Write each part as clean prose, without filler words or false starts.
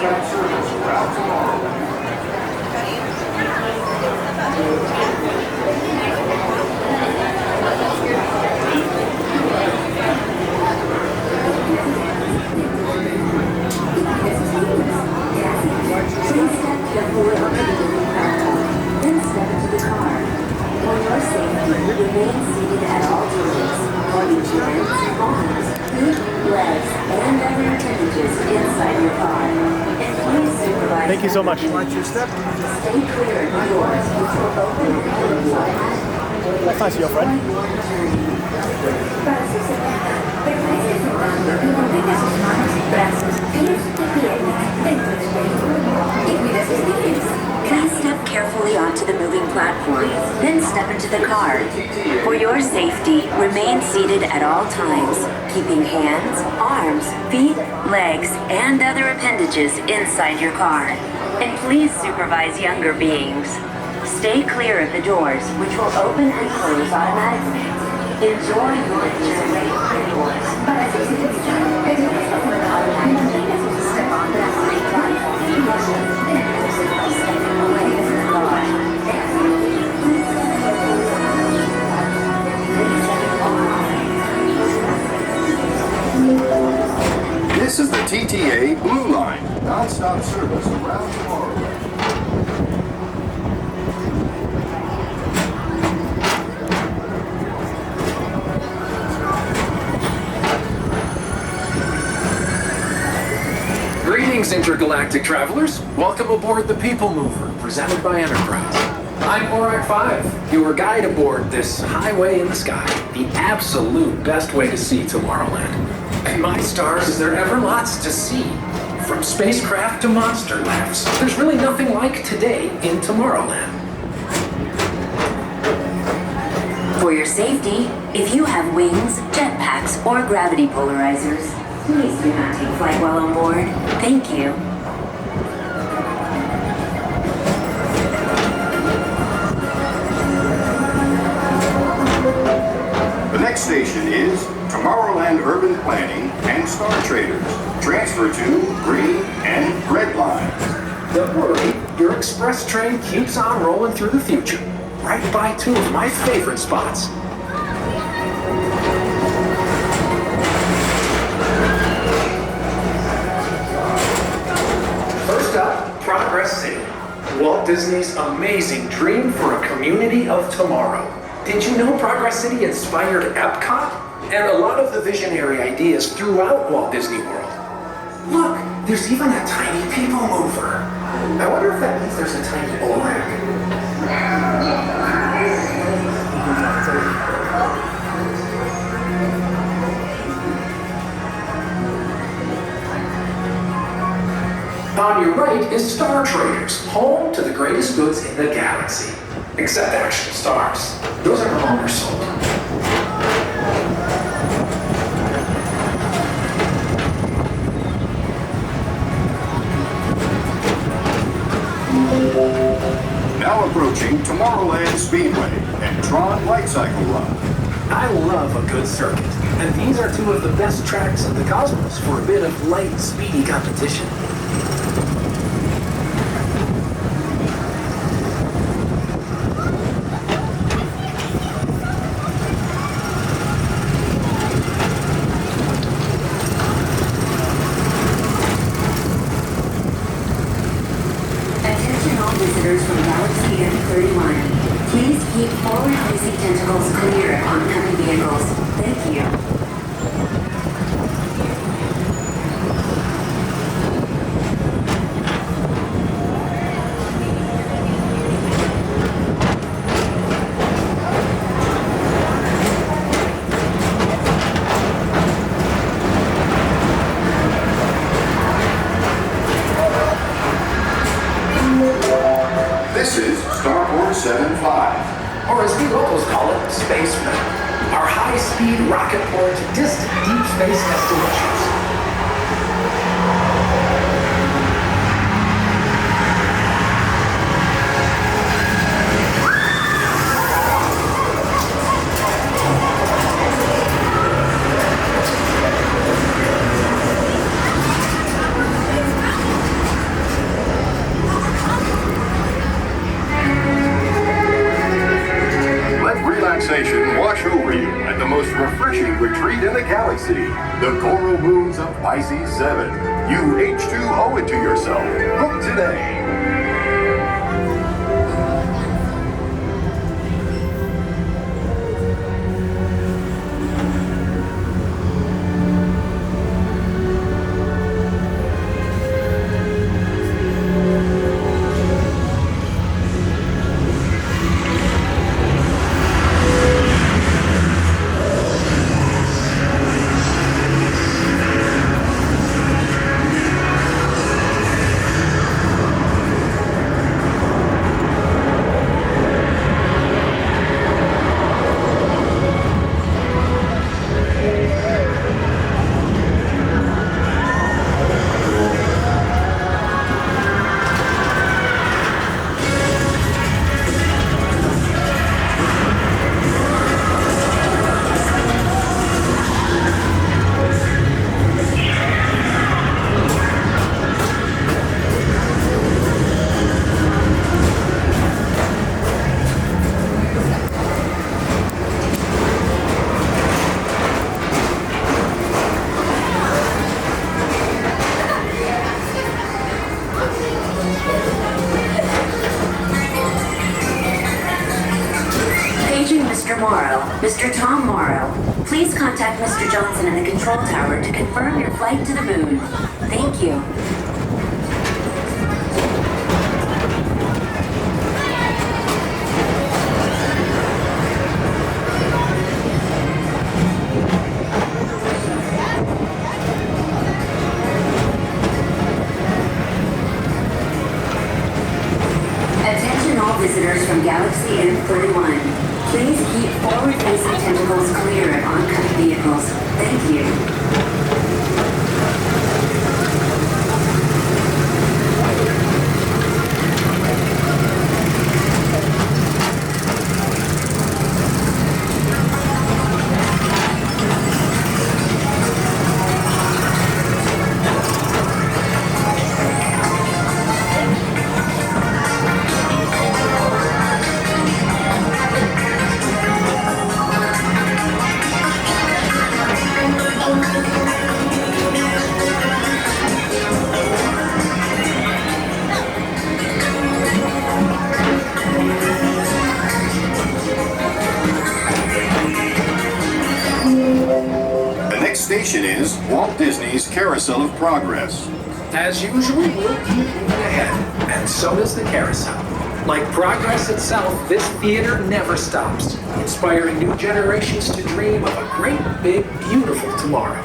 non-stop service around Tomorrowland. Please step carefully onto the moving platform, then step into the car. For your safety, remain seated at all times. While you hands, arms, feet, legs, and other appendages inside your car. And please supervise. Thank you so much. Watch your step. Stay clear of the doors, which will open and close automatically. That's nice of your friend. Please step carefully onto the moving platform, then step into the car. For your safety, remain seated at all times, keeping hands, arms, feet, legs, and other appendages inside your car. And please supervise younger beings. Stay clear of the doors, which will open and close automatically. Enjoy your journey indoors. Step on the line platform. Stepping away from the car. This is the TTA Blue Line, non-stop service around Tomorrowland. Greetings, intergalactic travelers. Welcome aboard the People Mover, presented by Enterprise. I'm Borak 5, your guide aboard this highway in the sky, the absolute best way to see Tomorrowland. And my stars, is there ever lots to see? From spacecraft to monster laughs, there's really nothing like today in Tomorrowland. For your safety, if you have wings, jetpacks, or gravity polarizers, please do not take flight while on board. Thank you. The next station is Tomorrowland Urban Planning and Star Traders. Transfer to green and red lines. Don't worry, your express train keeps on rolling through the future, right by two of my favorite spots. First up, Progress City. Walt Disney's amazing dream for a community of tomorrow. Did you know Progress City inspired Epcot? And a lot of the visionary ideas throughout Walt Disney World. Look, there's even a tiny people mover. I wonder if that means there's a tiny Borak. On your right is Star Traders, home to the greatest goods in the galaxy. Except actual stars. Those are no longer sold. Now approaching Tomorrowland Speedway and Tron Light Cycle Run. I love a good circuit, and these are two of the best tracks in the cosmos for a bit of light, speedy competition. Attention all visitors from Galaxy M31. Please keep forward-facing tentacles clear of oncoming vehicles. Thank you. This is Starport 75. Or as we locals call it, Spaceman. Our high-speed rocket port to distant deep space destinations. civilization wash over you at the most refreshing retreat in the galaxy, the coral moons of Pisces 7. You H2 owe it to yourself. Book today. Mr. Tom Morrow, please contact Mr. Johnson in the control tower to confirm your flight to the moon. Thank you. Attention all visitors from Galaxy M31. Please keep forward-facing tentacles clear of oncoming vehicles. Thank you. Station is Walt Disney's Carousel of Progress. As usual, we'll keep moving ahead, and so does the carousel. Like progress itself, this theater never stops, inspiring new generations to dream of a great, big, beautiful tomorrow.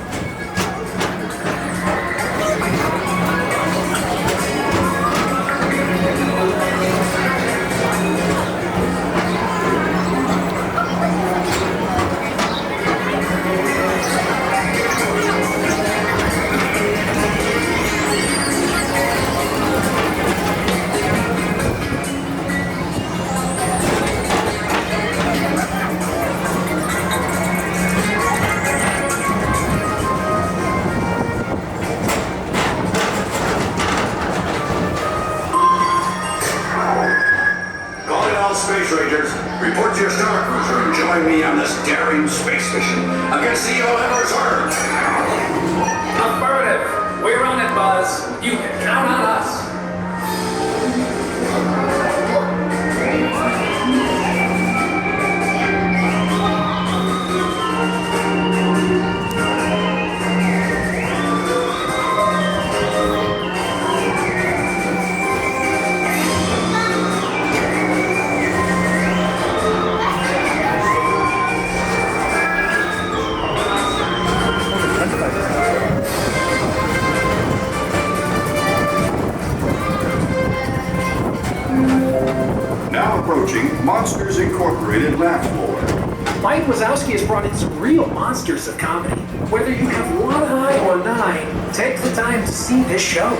Space Rangers, report to your star cruiser and join me on this daring space mission against the evil Emperor's herd. Affirmative. We're on it, Buzz. You can count on us. Approaching Monsters Incorporated laugh floor. Mike Wazowski has brought in some real monsters of comedy. Whether you have one eye or 9, take the time to see this show.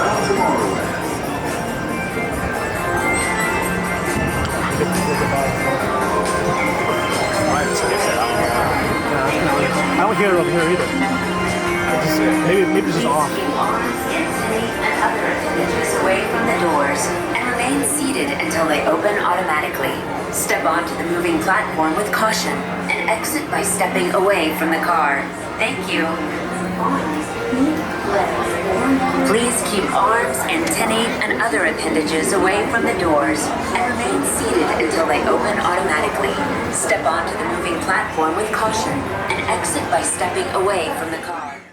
around Tomorrowland. I don't hear it over here either. Maybe this is off. Keep arms, antennae, and other appendages away from the doors and remain seated until they open automatically. Step onto the moving platform with caution and exit by stepping away from the car. Thank you. Please keep arms, antennae, and other appendages away from the doors and remain seated until they open automatically. Step onto the moving platform with caution and exit by stepping away from the car.